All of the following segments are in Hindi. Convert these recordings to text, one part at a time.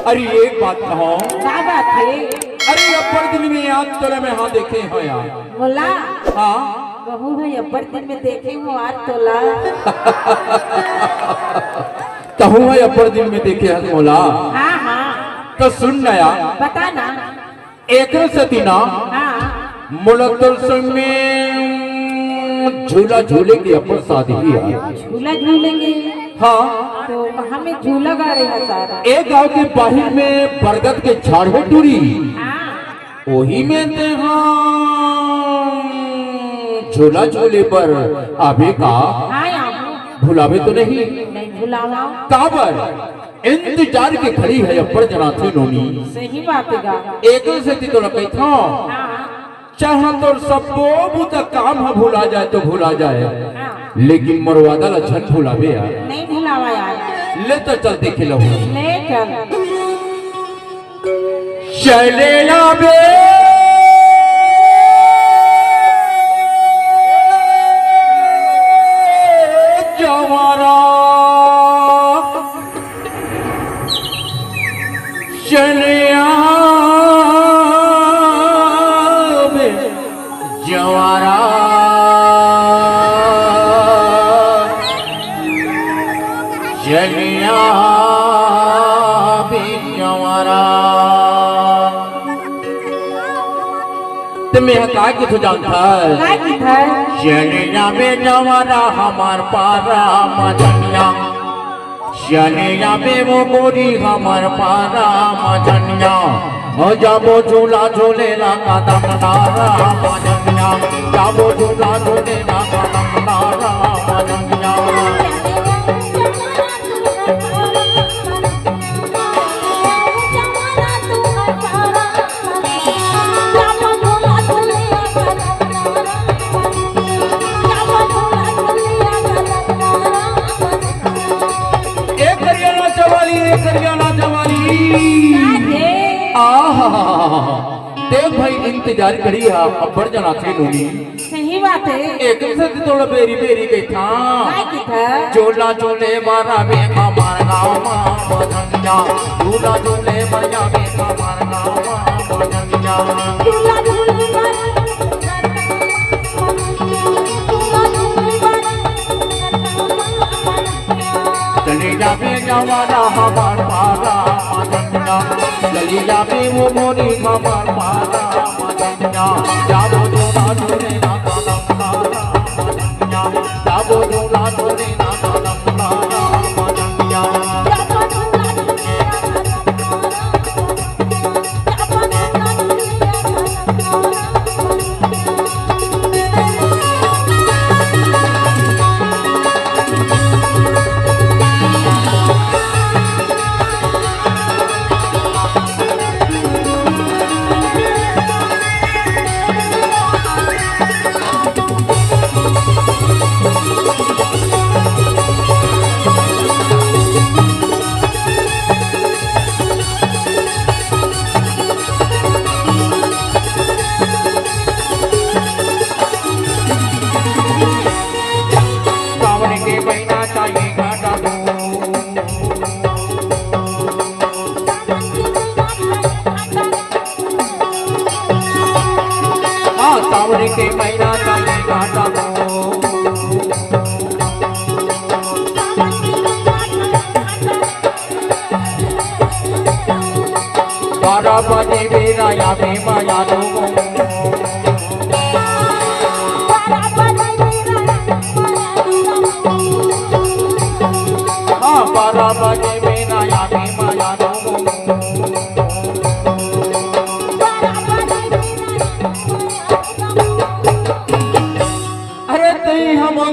अरे एक बात कहो। क्या बात है? अरे अब्बर दिन में याद तोले में हाँ देखे हो यार। बोला हाँ कहूँ भाई अब्बर दिन में देखे हो आज तोला। कहूँ भाई अब्बर दिन में देखे हैं मोला। हाँ हाँ तो सुन नया बता ना। एक सतीना हाँ मुलतल में झूला झूले की अब्बर शादी ही है। झूला झूलेंगे। हाँ तो हमें झूला गा रहे हैं सारा। एक गांव के बाहर में बरगद के झाड़ हो टूरी हाँ वही में ते झूला झूले पर आवे का हाँ यहाँ भुलावे तो नहीं भुलावा। काबर इंतजार के खड़ी है अब्बर जनाथे नोनी। सही बात है गा। एक से तो लगे था हाँ चाह तो सब बुता काम है भुला जाए तो भुला जाए हाँ लेकिन मरवादा लक्षण भुलावे यार। नहीं भुलावा यार। ले तो चलते खिलो ले चल चले लावे जवारा चले आवे जवारा चले आवे जवारा। तुम्हें का कि तू जानता है काय की था? चले जावे जवारा हमार पारा मजनिया चले जावे वो गोरी हमार पारा मजनिया हो जाबो झूला झूलेला कदम नारा मजनिया जाबो झूला झूलेला कदम नारा मजनिया। देख भाई इंतजार करी है अब्बर जना थे नूनी। सही बात है। एक से तोड़ा बेरी बेरी के था काय की था? झूला झूले मारा बेका मार गाँव माँ धनिया झूला झूले मरिया बेका मार गाँव माँ धनिया। झूला झूले चली जावे जवाना हमार पारा मदनिया चली जावे वो मोरी हमार पारा मदनिया जाबो झूला झूले ना कदम नारा मदनिया जाबो झूला झूले ना कदम नारा मदनिया। सावरे के महीना चाहिए घाटा को बारह बजे मेरा या माया दो हाँ 12 बजे मेरा या माया दो।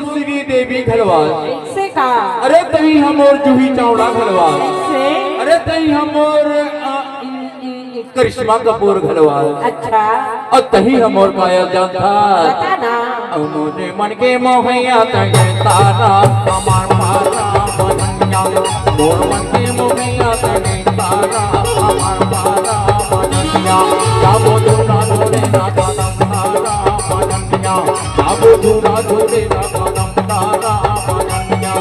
श्री देवी घलवाल से का। अरे तई हम और जूही चावड़ा घलवाल से। अरे तई हम और करिश्मा कपूर घलवाल। अच्छा और तही हम और पायल जानता बता ना। मुझे मन के मोहैया तगे तारा हमार पारा बनैया मोर मन के मोहैया तगे तारा हमार पारा बनैया जाबो झूला झूले ना कदम तारा बनैया जाबो झूला झूले ना कदम तारा बनैया।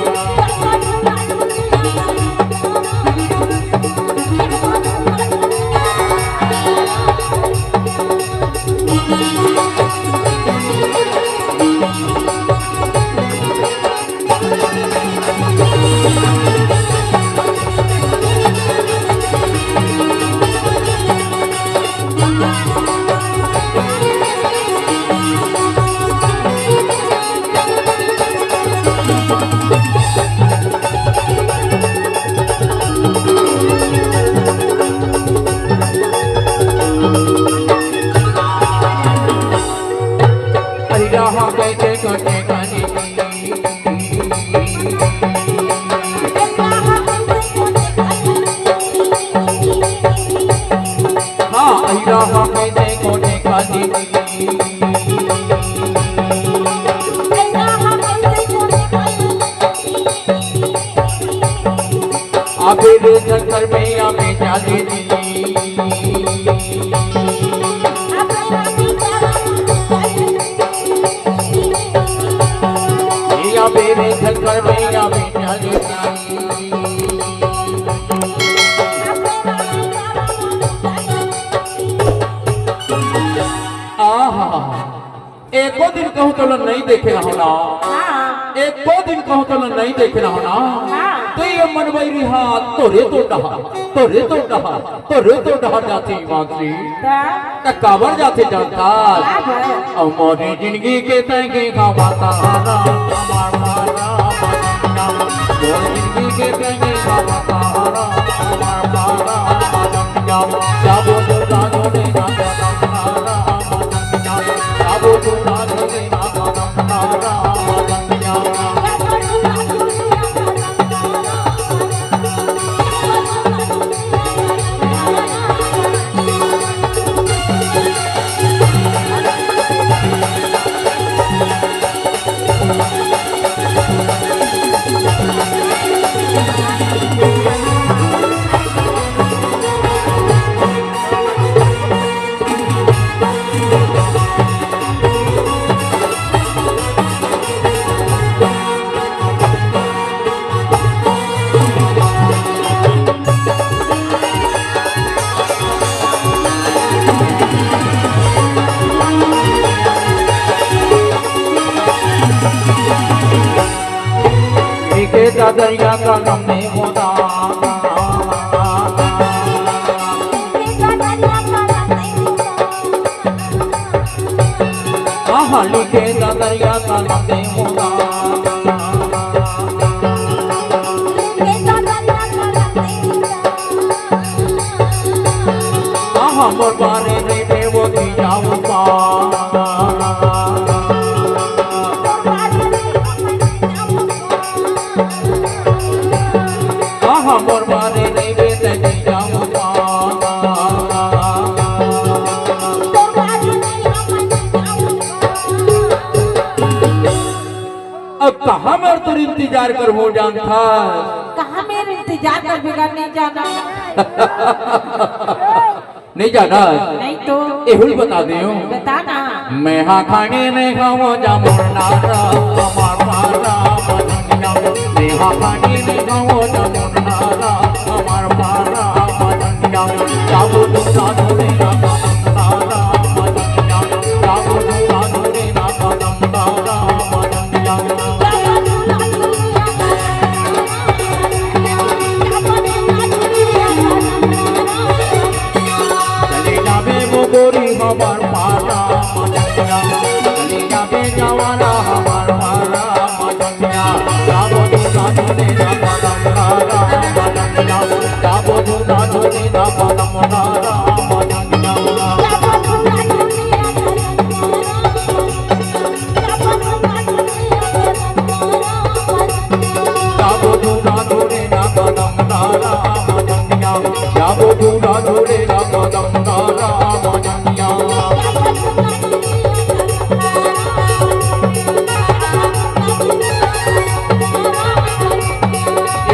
मेरे चक्कर में या में जाली दी या मेरे चक्कर में या में जाली एको दिन कहूँ तो नहीं देखे रहो ना एको दिन कहूँ तो नहीं देखे रहो ना तो ये मनवैरी हाथ तोरे तो डहा जाती मांगती काबर जाते जानता और मोरी जिंदगी के तंगे का माता हमार मारा मोरी जिंदगी के तंगे का माता हमार मारा जाबो तो राजो ने ना जाबो तो राजो ने ना दरिया का नमे होना लिखे दरिया का नमे होना मोर बारे नहीं वो की जाऊंगा मोर मारे नहीं बेते नहीं जाऊंगा अब कहाँ मेरे तुर इंतजार कर हो जान था कहाँ मेरे इंतजार कर बिगड़ नहीं जाना नहीं जाना नहीं तो एहुल बता दे बताना मैं हाँ खाने नहीं खाओ जामुन नारा हमार मारा मदनिया मैं हाँ खाने नहीं खाओ जामुन नारा हमार मारा मदनिया जाबो दूसरा धोने ना कदम नारा मदनिया जाबो दूसरा धोने ना कदम नारा मदनिया चले जावे वो गोरी हमार मारा मदनिया चले जावे जवाना हमार मारा मदनिया जाबो दूसरा धोने ना कदम नारा मदनिया जाबो दूसरा धोने ना कदम नारा मदनिया जाबो दूसरा धोने ना कदम नारा मदनिया जाबो दूसरा धोने ना कदम नारा मदनिया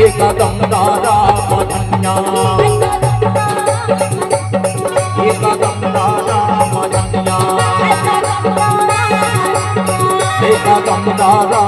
एक कदम नारा मदनिया एक कदम नारा मदनिया एक कदम नारा